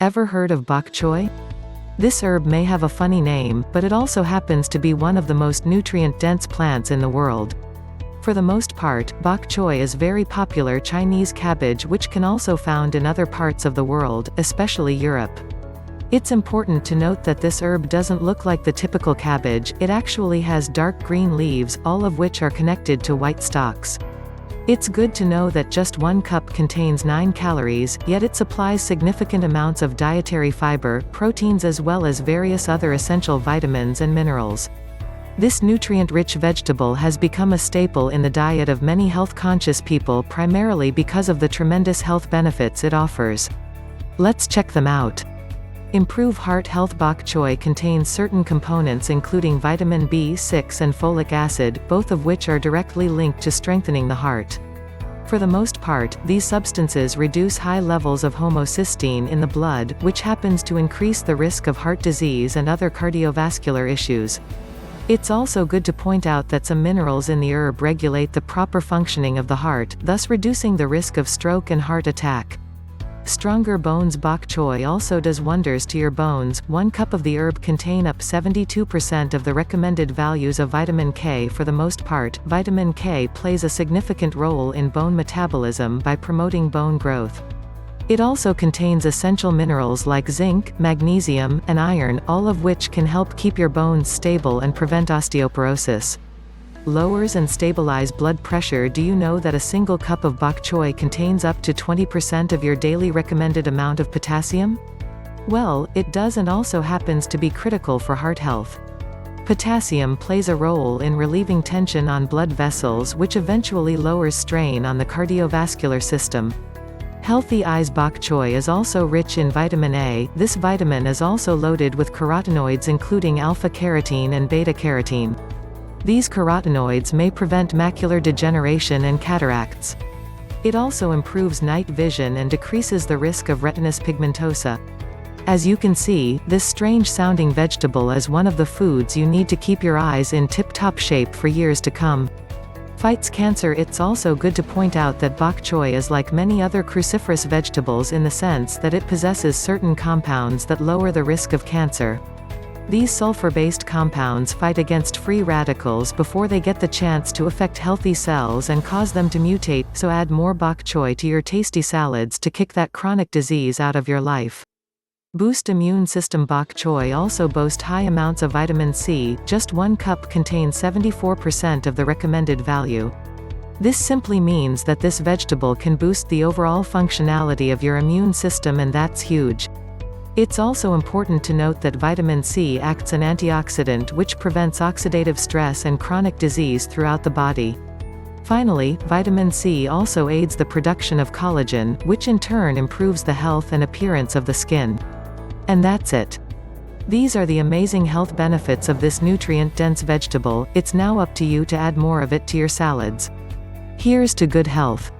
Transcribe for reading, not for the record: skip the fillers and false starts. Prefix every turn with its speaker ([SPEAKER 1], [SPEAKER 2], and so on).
[SPEAKER 1] Ever heard of bok choy? This herb may have a funny name, but it also happens to be one of the most nutrient-dense plants in the world. For the most part, bok choy is very popular Chinese cabbage which can also found in other parts of the world, especially Europe. It's important to note that this herb doesn't look like the typical cabbage, it actually has dark green leaves, all of which are connected to white stalks. It's good to know that just 1 cup contains 9 calories, yet it supplies significant amounts of dietary fiber, proteins as well as various other essential vitamins and minerals. This nutrient-rich vegetable has become a staple in the diet of many health-conscious people primarily because of the tremendous health benefits it offers. Let's check them out. Improve heart health. Bok choy contains certain components including vitamin B6 and folic acid, both of which are directly linked to strengthening the heart. For the most part, these substances reduce high levels of homocysteine in the blood, which happens to increase the risk of heart disease and other cardiovascular issues. It's also good to point out that some minerals in the herb regulate the proper functioning of the heart, thus reducing the risk of stroke and heart attack. Stronger bones. Bok choy also does wonders to your bones. 1 cup of the herb contain up 72% of the recommended values of vitamin K. For the most part, vitamin K plays a significant role in bone metabolism by promoting bone growth. It also contains essential minerals like zinc, magnesium, and iron, all of which can help keep your bones stable and prevent osteoporosis. Lowers and stabilize blood pressure. Do you know that a single cup of bok choy contains up to 20% of your daily recommended amount of potassium? Well, it does, and also happens to be critical for heart health. Potassium plays a role in relieving tension on blood vessels, which eventually lowers strain on the cardiovascular system. Healthy eyes. Bok choy is also rich in vitamin A. This vitamin is also loaded with carotenoids including alpha-carotene and beta-carotene. These carotenoids may prevent macular degeneration and cataracts. It also improves night vision and decreases the risk of retinitis pigmentosa. As you can see, this strange-sounding vegetable is one of the foods you need to keep your eyes in tip-top shape for years to come. Fights cancer. It's also good to point out that bok choy is like many other cruciferous vegetables in the sense that it possesses certain compounds that lower the risk of cancer. These sulfur-based compounds fight against free radicals before they get the chance to affect healthy cells and cause them to mutate, so add more bok choy to your tasty salads to kick that chronic disease out of your life. Boost immune system. Bok choy also boasts high amounts of vitamin C. Just 1 cup contains 74% of the recommended value. This simply means that this vegetable can boost the overall functionality of your immune system, and that's huge. It's also important to note that vitamin C acts as an antioxidant which prevents oxidative stress and chronic disease throughout the body. Finally, vitamin C also aids the production of collagen, which in turn improves the health and appearance of the skin. And that's it. These are the amazing health benefits of this nutrient-dense vegetable. It's now up to you to add more of it to your salads. Here's to good health.